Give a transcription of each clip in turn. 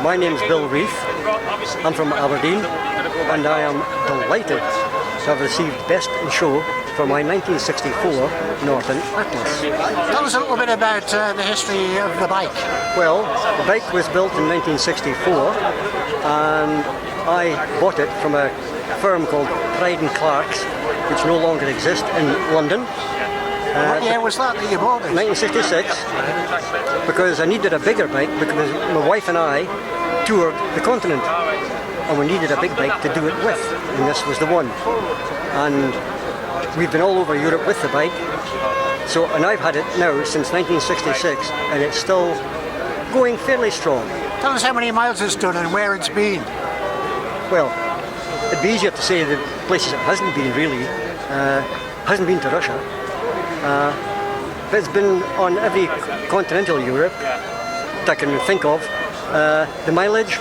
my name's Bill Reith. I'm from Aberdeen, and I am delighted to have received Best in Show for my 1964 Norton Atlas. Tell us a little bit about the history of the bike. Well, the bike was built in 1964, and I bought it from a firm called Pride and Clark's, which no longer exists in London. What year was that you bought it? 1966, because I needed a bigger bike because my wife and I toured the continent, and we needed a big bike to do it with, and this was the one. And we've been all over Europe with the bike, and I've had it now since 1966, and it's still going fairly strong. Tell us how many miles it's done and where it's been. Well, it'd be easier to say the places it hasn't been really. Hasn't been to Russia. But it's been on every continental Europe that I can think of. The mileage,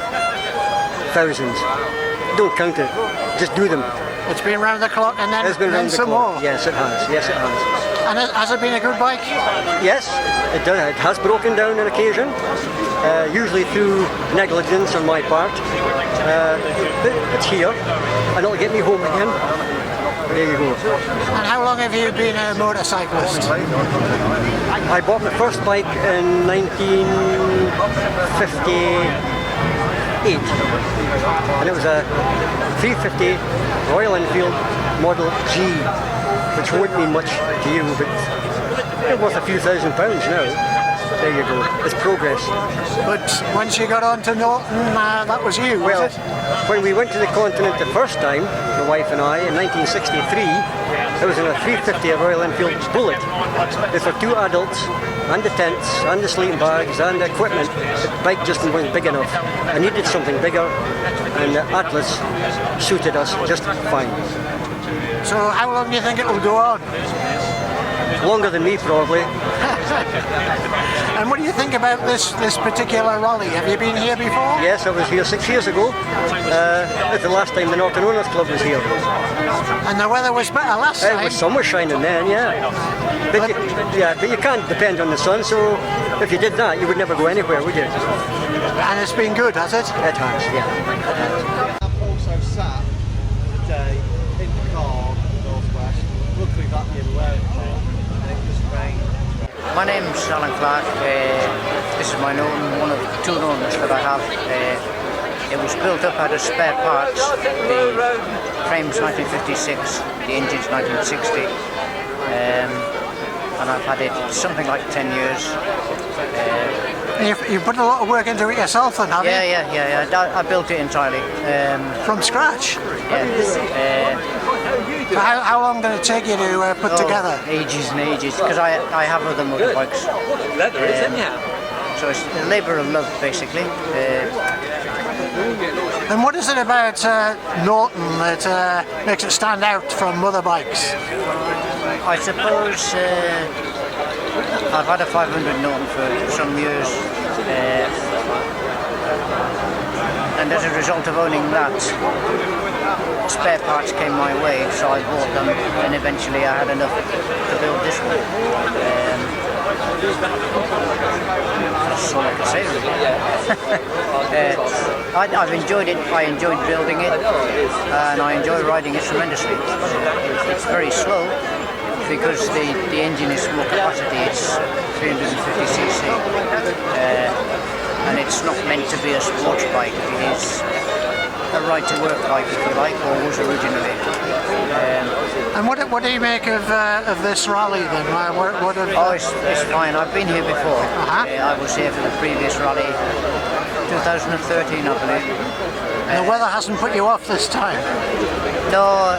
thousands. Don't count it, just do them. It's been round the clock and then some more. Yes, it has. Yes, it has. And has it been a good bike? Yes, it does. It has broken down on occasion, usually through negligence on my part. But it's here, and it'll get me home again. There you go. And how long have you been a motorcyclist? I bought my first bike in 1958, and it was a 350 Royal Enfield Model G, which won't mean much to you, but it's worth a few £1,000 now. There you go. It's progress. But once you got on to Norton, that was you, was it? When we went to the continent the first time, my wife and I, in 1963, it was in a 350 Royal Enfield Bullet. It's for two adults, and the tents, and the sleeping bags, and the equipment. The bike just wasn't big enough. I needed something bigger, and the Atlas suited us just fine. So how long do you think it will go on? Longer than me, probably. And what do you think about this particular rally? Have you been here before? Yes, I was here 6 years ago. It's the last time the Norton Owners Club was here. And the weather was better last time? The sun was shining then, yeah. But you can't depend on the sun, so if you did that, you would never go anywhere, would you? And it's been good, has it? It has, yeah. I've also sat today in the car, northwest. Luckily that didn't rain, and it just rained. My name's Alan Clark. This is my Norton, one of two Nortons that I have. It was built up out of spare parts. The frame's 1956, the engine's 1960, and I've had it something like 10 years. You put a lot of work into it yourself then, have you? Yeah. I built it entirely. From scratch? Yeah. So how long did it take you to put together? Ages and ages, because I have other motorbikes. So it's a labour of love, basically. And what is it about Norton that makes it stand out from other bikes? I suppose I've had a 500 Norton for some years, and as a result of owning that, spare parts came my way, so I bought them, and eventually I had enough to build this one. That's all I can say, really. I've enjoyed it, I enjoyed building it, and I enjoy riding it tremendously. It's very slow, because the engine is more capacity, it's 350cc, and it's not meant to be a sports bike. It is a ride-to-work bike, if you like, or was originally. And what do you make of this rally then? It's fine. I've been here before. I was here for the previous rally, 2013, I believe. And the weather hasn't put you off this time? No.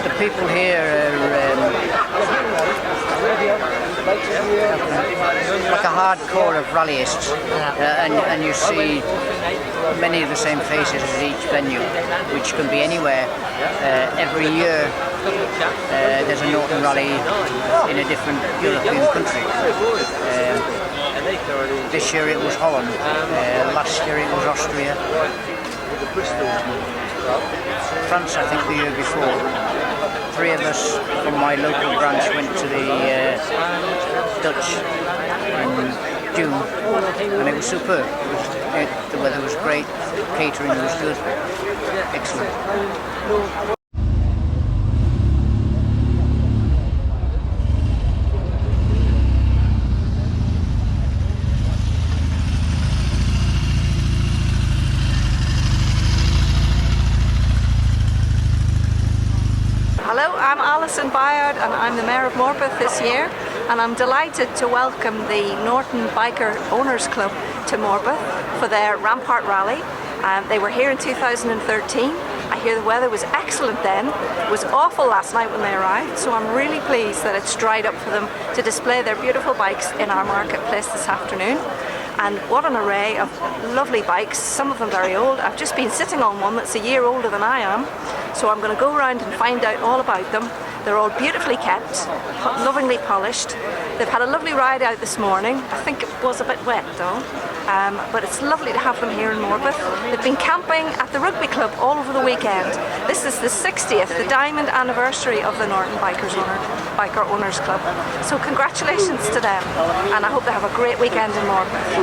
The people here are like a hardcore of rallyists, and you see many of the same faces at each venue, which can be anywhere. Every year there's a Norton rally in a different European country. This year it was Holland, last year it was Austria, France I think the year before. 3 of us from my local branch went to the Dutch June, and it was superb. The weather was great, catering was good, excellent. Hello, I'm Alison Byard and I'm the Mayor of Morpeth this year, and I'm delighted to welcome the Norton Owners Club to Morpeth for their Rampart Rally. They were here in 2013. I hear the weather was excellent then. It was awful last night when they arrived, so I'm really pleased that it's dried up for them to display their beautiful bikes in our marketplace this afternoon. And what an array of lovely bikes, some of them very old. I've just been sitting on one that's a year older than I am, so I'm going to go around and find out all about them. They're all beautifully kept, lovingly polished. They've had a lovely ride out this morning. I think it was a bit wet though, but it's lovely to have them here in Morpeth. They've been camping at the rugby club all over the weekend. This is the 60th, the diamond anniversary of the Norton Biker Owners Club. So congratulations to them, and I hope they have a great weekend in Morpeth.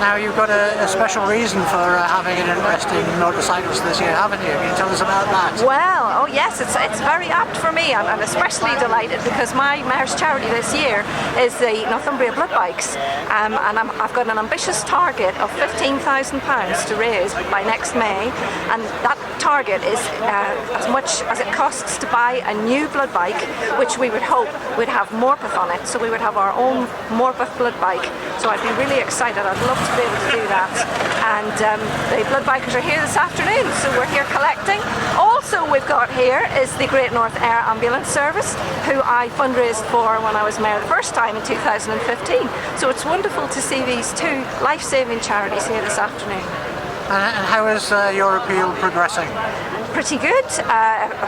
Now you've got a special reason for having an interest in motorcycles this year, haven't you? Can you tell us about that? Well, oh yes, it's very apt for me. I'm especially delighted because my Mayor's charity this year is the Northumbria Blood Bikes, and I've got an ambitious target of £15,000 to raise by next May, and that target is as much as it costs to buy a new blood bike, which we would hope would have Morpeth on it, so we would have our own Morpeth blood bike. So I'd be really excited. I'd love to be able to do that. And the blood bikers are here this afternoon, so we're here collecting. Also we've got here is the Great North Air Ambulance Service, who I fundraised for when I was Mayor the first time in 2015. So it's wonderful to see these two life-saving charities here this afternoon. And how is your appeal progressing? Pretty good.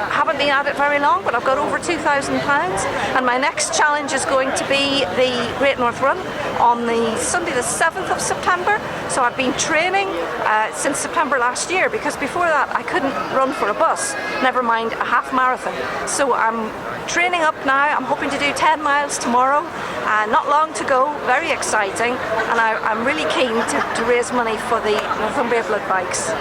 Haven't been at it very long, but I've got over £2,000, and my next challenge is going to be the Great North Run on the Sunday the 7th of September. So I've been training since September last year, because before that I couldn't run for a bus, never mind a half marathon. So I'm training up now. I'm hoping to do 10 miles tomorrow. Not long to go, very exciting, and I'm really keen to raise money for the Northumbria Blood Bikes.